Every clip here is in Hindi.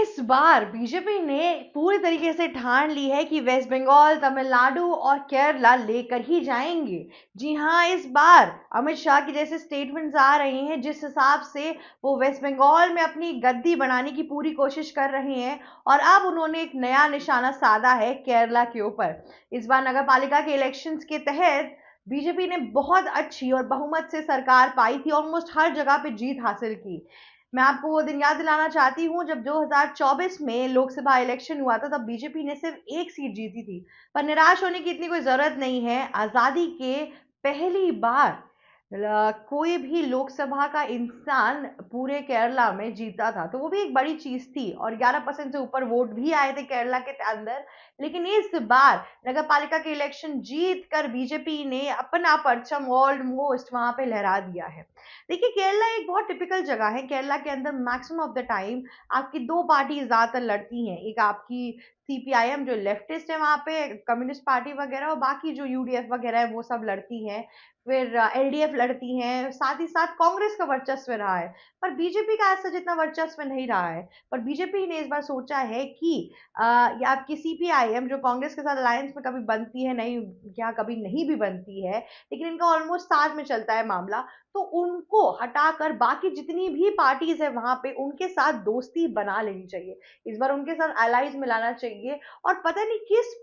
इस बार बीजेपी ने पूरी तरीके से ठान ली है कि वेस्ट बंगाल, तमिलनाडु और केरला लेकर ही जाएंगे। जी हाँ, इस बार अमित शाह की जैसे स्टेटमेंट्स आ रहे हैं, जिस हिसाब से वो वेस्ट बंगाल में अपनी गद्दी बनाने की पूरी कोशिश कर रहे हैं, और अब उन्होंने एक नया निशाना साधा है केरला के ऊपर। इस बार नगर पालिका के इलेक्शंस के तहत बीजेपी ने बहुत अच्छी और बहुमत से सरकार पाई थी, ऑलमोस्ट हर जगह पे जीत हासिल की। मैं आपको वो दिन याद दिलाना चाहती हूँ जब 2024 में लोकसभा इलेक्शन हुआ था, तब बीजेपी ने सिर्फ एक सीट जीती थी। पर निराश होने की इतनी कोई जरूरत नहीं है। आजादी के पहली बार कोई भी लोकसभा का इंसान पूरे केरला में जीता था, तो वो भी एक बड़ी चीज थी, और 11% से ऊपर वोट भी आए थे केरला के अंदर। लेकिन इस बार नगर पालिका के इलेक्शन जीत कर बीजेपी ने अपना परचम ऑलमोस्ट वहां पे लहरा दिया है। देखिए, केरला एक बहुत टिपिकल जगह है। केरला के अंदर मैक्सिमम ऑफ द टाइम आपकी दो पार्टी ज्यादातर लड़ती हैं। एक आपकी सीपीआईएम जो लेफ्टिस्ट है, वहां पे कम्युनिस्ट पार्टी वगैरह, और बाकी जो यूडीएफ वगैरह है वो सब लड़ती हैं। फिर एलडीएफ लड़ती हैं, साथ ही साथ कांग्रेस का वर्चस्व रहा है। पर बीजेपी का ऐसा जितना वर्चस्व नहीं रहा है। पर बीजेपी ने इस बार सोचा है कि ये आपकी सीपीआईएम जो कांग्रेस के साथ अलायंस में कभी बनती है नहीं, या कभी नहीं भी बनती है, लेकिन इनका ऑलमोस्ट साथ में चलता है मामला, तो उनको हटाकर बाकी जितनी भी पार्टीज है वहां पे उनके साथ दोस्ती बना लेनी चाहिए। इस बार उनके साथ अलाइज मिलाना चाहिए। और पता नहीं किस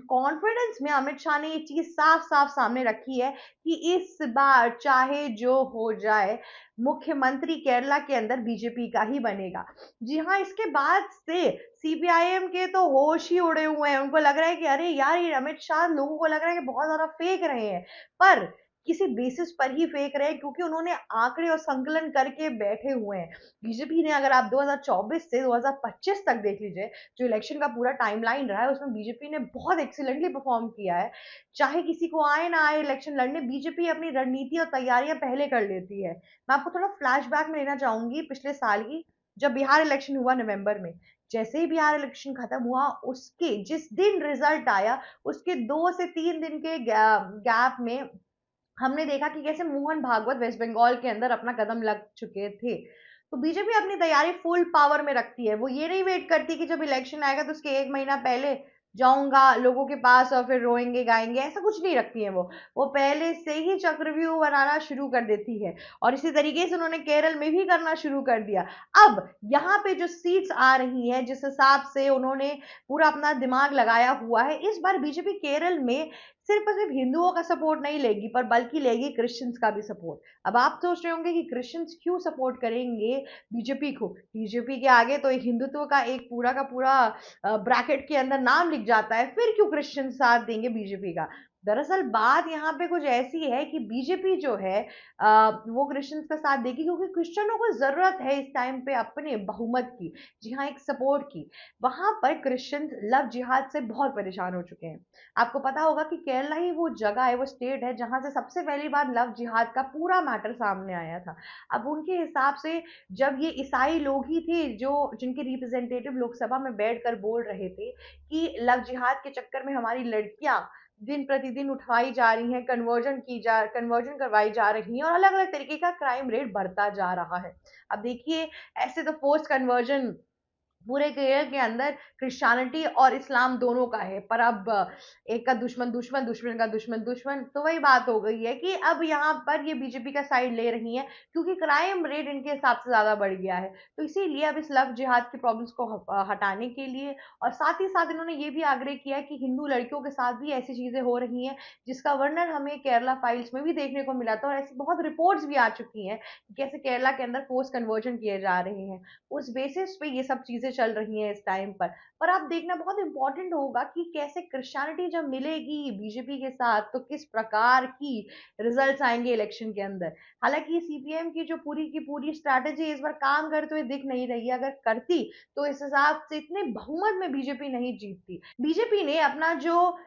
कॉन्फिडेंस में अमित शाह ने ये चीज साफ साफ सामने रखी है कि इस बार चाहे जो हो जाए, मुख्यमंत्री केरला के अंदर बीजेपी का ही बनेगा। जी हाँ, इसके बाद से सीपीआईएम के तो होश ही उड़े हुए हैं। उनको लग रहा है कि अरे यार, ये अमित शाह, लोगों को लग रहा है कि बहुत ज्यादा फेंक रहे हैं, पर किसी बेसिस पर ही फेंक रहे हैं, क्योंकि उन्होंने आंकड़े और संकलन करके बैठे हुए हैं। बीजेपी ने, अगर आप 2024 से 2025 तक देख लीजिए, जो इलेक्शन का पूरा टाइमलाइन रहा है, उसमें बीजेपी ने बहुत एक्सीलेंटली परफॉर्म किया है। चाहे किसी को आए ना आए इलेक्शन लड़ने, बीजेपी अपनी रणनीति और तैयारियां पहले कर लेती है। मैं आपको थोड़ा फ्लैशबैक में लेना चाहूंगी पिछले साल की, जब बिहार इलेक्शन हुआ नवंबर में। जैसे ही बिहार इलेक्शन खत्म हुआ, उसके जिस दिन रिजल्ट आया, उसके 2 से 3 दिन के गैप में हमने देखा कि कैसे मोहन भागवत वेस्ट बंगाल के अंदर अपना कदम लग चुके थे। तो बीजेपी अपनी तैयारी फुल पावर में रखती है। वो ये नहीं वेट करती कि जब इलेक्शन आएगा तो उसके 1 महीना पहले जाऊंगा लोगों के पास और फिर रोएंगे गाएंगे, ऐसा कुछ नहीं रखती है वो पहले से ही चक्रव्यूह बनाना शुरू कर देती है। और इसी तरीके से उन्होंने केरल में भी करना शुरू कर दिया। अब यहाँ पे जो सीट्स आ रही हैं, जिस हिसाब से उन्होंने पूरा अपना दिमाग लगाया हुआ है, इस बार बीजेपी केरल में सिर्फ और सिर्फ हिंदुओं का सपोर्ट नहीं लेगी, पर बल्कि लेगी क्रिश्चियंस का भी सपोर्ट। अब आप सोच रहे होंगे कि क्रिश्चियंस क्यों सपोर्ट करेंगे बीजेपी को? बीजेपी के आगे तो एक हिंदुत्व का एक पूरा का पूरा ब्रैकेट के अंदर नाम लिख जाता है, फिर क्यों क्रिश्चियन साथ देंगे बीजेपी का? दरअसल बात यहाँ पे कुछ ऐसी है कि बीजेपी जो है वो क्रिश्चियंस का साथ देगी, क्योंकि क्रिश्चियनों को जरूरत है इस टाइम पे अपने बहुमत की, जी हाँ, एक सपोर्ट की। वहां पर क्रिश्चियंस लव जिहाद से बहुत परेशान हो चुके हैं। आपको पता होगा कि केरला ही वो जगह है, वो स्टेट है, जहां से सबसे पहली बार लव जिहाद का पूरा मैटर सामने आया था। अब उनके हिसाब से जब ये ईसाई लोग ही थे जो जिनके रिप्रेजेंटेटिव लोकसभा में बैठकर बोल रहे थे कि लव जिहाद के चक्कर में हमारी लड़कियां दिन प्रतिदिन उठवाई जा रही हैं, कन्वर्जन करवाई जा रही हैं, और अलग अलग तरीके का क्राइम रेट बढ़ता जा रहा है। अब देखिए, ऐसे तो फोर्स कन्वर्जन पूरे केरल के अंदर क्रिश्चियनिटी और इस्लाम दोनों का है, पर अब एक का दुश्मन दुश्मन, दुश्मन का दुश्मन दुश्मन, तो वही बात हो गई है कि अब यहाँ पर ये बीजेपी का साइड ले रही है, क्योंकि क्राइम रेट इनके हिसाब से ज्यादा बढ़ गया है। तो इसीलिए अब इस लव जिहाद की प्रॉब्लम्स को हटाने के लिए, और साथ ही साथ इन्होंने ये भी आग्रह किया है कि हिंदू लड़कियों के साथ भी ऐसी चीजें हो रही हैं, जिसका वर्णन हमें केरला फाइल्स में भी देखने को मिला था, और ऐसी बहुत रिपोर्ट्स भी आ चुकी हैं कि कैसे केरला के अंदर फोर्स कन्वर्जन किए जा रहे हैं। उस बेसिस पे ये सब चीजें चल रही हैं इस टाइम पर आप देखना बहुत इंपॉर्टेंट होगा कि कैसे क्रिश्चियनिटी जब मिलेगी बीजेपी के साथ, तो किस प्रकार की रिजल्ट्स आएंगे इलेक्शन के अंदर। हालांकि सीपीएम की पूरी स्ट्रैटेजी इस बार काम करते हुए दिख नहीं रही है। अगर करती तो इस हिसाब से इतने बहुमत में बीजेपी नहीं जीतती। बीजेपी ने अपना जो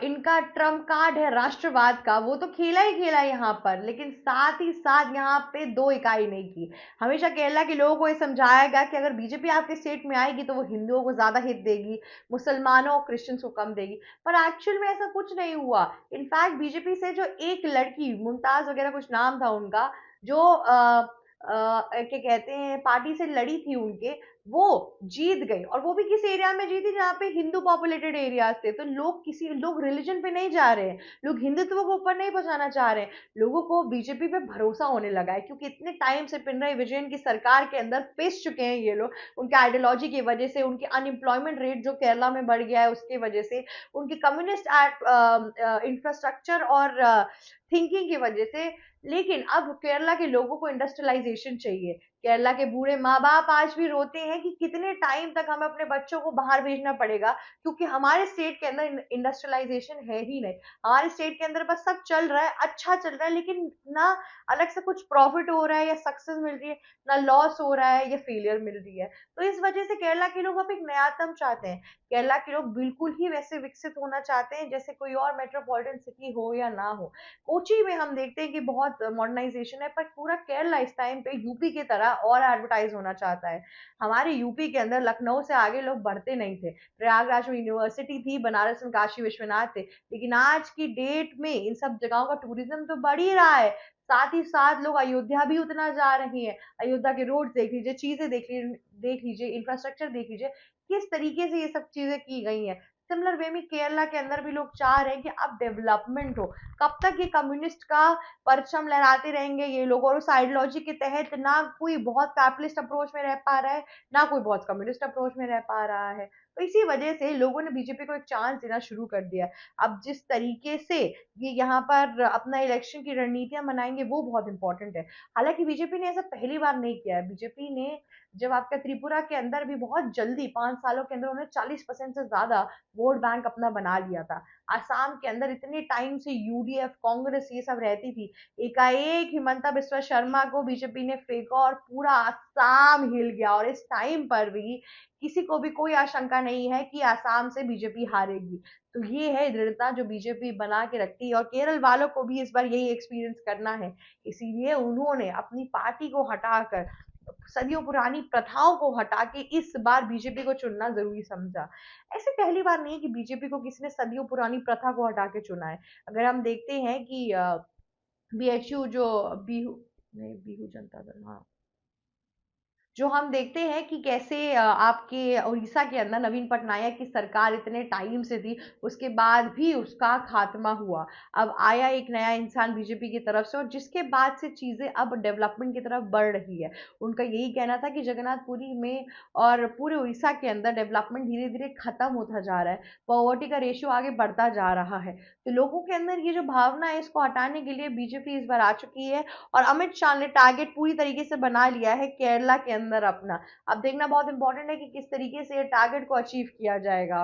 इनका ट्रम्प कार्ड है राष्ट्रवाद का, वो तो खेला ही खेला यहाँ पर, लेकिन साथ ही साथ यहाँ पे दो इकाई नहीं की। हमेशा केरला के लोगों को ये समझाया गया कि अगर बीजेपी आपके स्टेट में आएगी तो वो हिंदुओं को ज्यादा हित देगी, मुसलमानों और क्रिश्चियंस को कम देगी। पर एक्चुअल में ऐसा कुछ नहीं हुआ। इनफैक्ट बीजेपी से जो एक लड़की, मुमताज वगैरह कुछ नाम था उनका, जो क्या कहते हैं, पार्टी से लड़ी थी उनके, वो जीत गई, और वो भी किस एरिया में जीती जहाँ पे हिंदू पॉपुलेटेड एरियाज थे। तो लोग रिलीजन पे नहीं जा रहे हैं, लोग हिंदुत्व को ऊपर नहीं पहुंचाना चाह रहे हैं, लोगों को बीजेपी पे भरोसा होने लगा है, क्योंकि इतने टाइम से पिनराई विजयन की सरकार के अंदर पिस चुके हैं ये लोग, उनके आइडियोलॉजी की वजह से, उनकी अनएम्प्लॉयमेंट रेट जो केरला में बढ़ गया है उसकी वजह से, उनकी कम्युनिस्ट इंफ्रास्ट्रक्चर और थिंकिंग की वजह से। लेकिन अब केरला के लोगों को इंडस्ट्रियलाइजेशन चाहिए। केरला के बूढ़े माँ बाप आज भी रोते हैं कि कितने टाइम तक हमें अपने बच्चों को बाहर भेजना पड़ेगा, क्योंकि हमारे स्टेट के अंदर इंडस्ट्रियलाइजेशन है ही नहीं। हमारे स्टेट के अंदर बस सब चल रहा है, अच्छा चल रहा है, लेकिन ना अलग से कुछ प्रॉफिट हो रहा है या सक्सेस मिल रही है, ना लॉस हो रहा है या फेलियर मिल रही है। तो इस वजह से केरला के लोग अब एक नयातम चाहते हैं। केरला के लोग बिल्कुल ही वैसे विकसित होना चाहते हैं जैसे कोई और मेट्रोपॉलिटन सिटी हो या ना हो। कोची में हम देखते हैं कि बहुत मॉडर्नाइजेशन है, पर पूरा केरला इस टाइम पे यूपी की तरह और एडवर्टाइज होना चाहता है। हमारे यूपी के अंदर लखनऊ से आगे लोग बढ़ते नहीं थे। प्रयागराज में यूनिवर्सिटी थी, बनारस में काशी विश्वनाथ थे, लेकिन आज की डेट में इन सब जगहों का टूरिज्म तो बढ़ ही रहा है। साथ ही साथ लोग अयोध्या भी उतना जा रहे हैं। अयोध्या के रोड देख लीजिए, चीजें देख लीजिए, इंफ्रास्ट्रक्चर देख लीजिए, किस तरीके से ये सब चीजें की गई हैं। सिमिलर वे में केरला के अंदर भी लोग चाह रहे हैं कि अब डेवलपमेंट हो। कब तक ये कम्युनिस्ट का परचम लहराते रहेंगे ये लोग, और उस आइडियोलॉजी के तहत ना कोई बहुत कैपिटलिस्ट अप्रोच में रह पा रहा है, ना कोई बहुत कम्युनिस्ट अप्रोच में रह पा रहा है। तो इसी वजह से लोगों ने बीजेपी को एक चांस देना शुरू कर दिया। अब जिस तरीके से ये यहाँ पर अपना इलेक्शन की रणनीतियां बनाएंगे वो बहुत इंपॉर्टेंट है। हालांकि बीजेपी ने ऐसा पहली बार नहीं किया है। बीजेपी ने जब आपका त्रिपुरा के अंदर भी बहुत जल्दी 5 सालों के अंदर उन्होंने 40% से ज्यादा वोट बैंक अपना बना लिया था। आसाम के अंदर इतने टाइम से यूडीएफ कांग्रेस ये सब रहती थी, एकाएक हिमंता बिस्वा शर्मा को बीजेपी ने फेंका और पूरा आसाम हिल गया। और इस टाइम पर भी किसी को भी कोई आशंका नहीं है कि आसाम से बीजेपी हारेगी। तो ये है दृढ़ता जो बीजेपी बना के रखती है, और केरल वालों को भी इस बार यही एक्सपीरियंस करना है। इसीलिए उन्होंने अपनी पार्टी को हटाकर, सदियों पुरानी प्रथाओं को हटा के इस बार बीजेपी को चुनना जरूरी समझा। ऐसे पहली बार नहीं है कि बीजेपी को किसी ने सदियों पुरानी प्रथा को हटा के चुना है। अगर हम देखते हैं कि बीएचयू जो बीहू नहीं, बीहू जनता दल, हाँ, जो हम देखते हैं कि कैसे आपके उड़ीसा के अंदर नवीन पटनायक की सरकार इतने टाइम से थी, उसके बाद भी उसका खात्मा हुआ। अब आया एक नया इंसान बीजेपी की तरफ से, और जिसके बाद से चीजें अब डेवलपमेंट की तरफ बढ़ रही है। उनका यही कहना था कि जगन्नाथपुरी में और पूरे उड़ीसा के अंदर डेवलपमेंट धीरे धीरे खत्म होता जा रहा है, पॉवर्टी का रेशियो आगे बढ़ता जा रहा है। तो लोगों के अंदर ये जो भावना है इसको हटाने के लिए बीजेपी इस बार आ चुकी है। और अमित शाह ने टारगेट पूरी तरीके से बना लिया है केरला के अंदर अपना। अब देखना बहुत इंपॉर्टेंट है कि किस तरीके से टारगेट को अचीव किया जाएगा।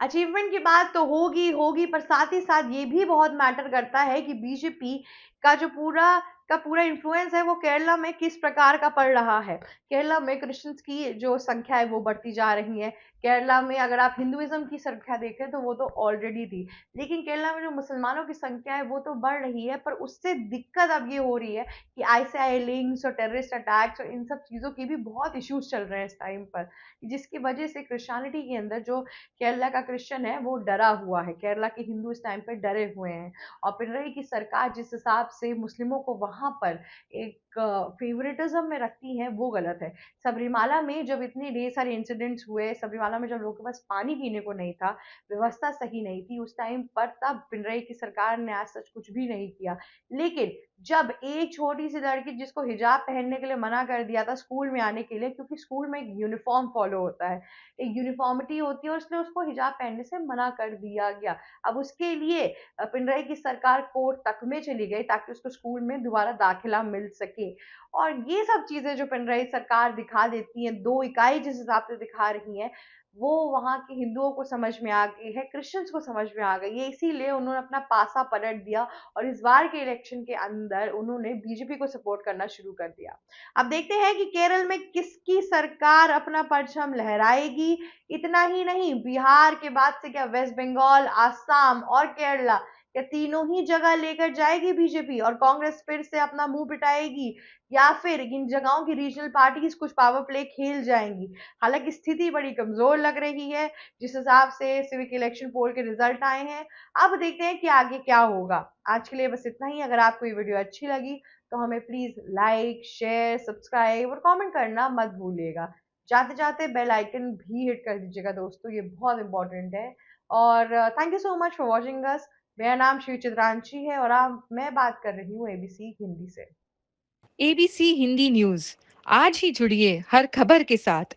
अचीवमेंट की बात तो होगी होगी, पर साथ ही साथ ये भी बहुत मैटर करता है कि बीजेपी का जो पूरा इन्फ्लुएंस है वो केरला में किस प्रकार का पड़ रहा है। केरला में क्रिश्चियंस की जो संख्या है वो बढ़ती जा रही है। केरला में अगर आप हिंदुइज्म की संख्या देखें तो वो तो ऑलरेडी थी, लेकिन केरला में जो मुसलमानों की संख्या है वो तो बढ़ रही है। पर उससे दिक्कत अब ये हो रही है कि आईएसआई लिंक्स और टेररिस्ट अटैक्स और इन सब चीज़ों की भी बहुत इश्यूज चल रहे हैं इस टाइम पर, जिसकी वजह से क्रिश्चियनिटी के अंदर जो केरला का क्रिश्चियन है वो डरा हुआ है। केरला के हिंदू इस टाइम पे डरे हुए हैं। और पिनरई की सरकार जिस हिसाब से मुस्लिमों को वहां पर एक फेवरेटिज्म में रखती है वो गलत है। सबरीमाला में जब इतने ढेर सारे इंसिडेंट्स हुए, सबरीमाला में जब लोगों के पास पानी पीने को नहीं था, व्यवस्था सही नहीं थी उस टाइम पर, तब पिनरई की सरकार ने आज सच कुछ भी नहीं किया। लेकिन जब एक छोटी सी लड़की जिसको हिजाब पहनने के लिए मना कर दिया था स्कूल में आने के लिए, क्योंकि स्कूल में एक यूनिफॉर्म फॉलो होता है, एक यूनिफॉर्मिटी होती है, और इसलिए उसको हिजाब पहनने से मना कर दिया गया। अब उसके लिए पिनरई की सरकार कोर्ट तक में चली गई ताकि उसको स्कूल में दोबारा दाखिला मिल सके। और ये सब चीजें जो पिनरई सरकार दिखा देती है, दो इकाई जिस हिसाब से दिखा रही है, वो वहां के हिंदुओं को समझ में आ गई है, क्रिश्चियंस को समझ में आ गई है। इसीलिए उन्होंने अपना पासा पलट दिया और इस बार के इलेक्शन के अंदर उन्होंने बीजेपी को सपोर्ट करना शुरू कर दिया। अब देखते हैं कि केरल में किसकी सरकार अपना परचम लहराएगी। इतना ही नहीं, बिहार के बाद से क्या वेस्ट बंगाल, आसाम और केरला, क्या तीनों ही जगह लेकर जाएगी बीजेपी और कांग्रेस फिर से अपना मुंह पिटाएगी, या फिर इन जगहों की रीजनल पार्टीज कुछ पावर प्ले खेल जाएंगी। हालांकि स्थिति बड़ी कमजोर लग रही है जिस हिसाब से सिविक इलेक्शन पोल के रिजल्ट आए हैं। अब देखते हैं कि आगे क्या होगा। आज के लिए बस इतना ही। अगर आपको ये वीडियो अच्छी लगी तो हमें प्लीज लाइक, शेयर, सब्सक्राइब और कमेंट करना मत भूलिएगा। जाते-जाते बेल आइकन भी हिट कर दीजिएगा दोस्तों, ये बहुत इम्पोर्टेंट है। और thank you so much for watching us. मेरा नाम श्री चित्रांशी है और मैं बात कर रही हूँ एबीसी हिंदी से। एबीसी हिंदी न्यूज आज ही जुड़िए हर खबर के साथ।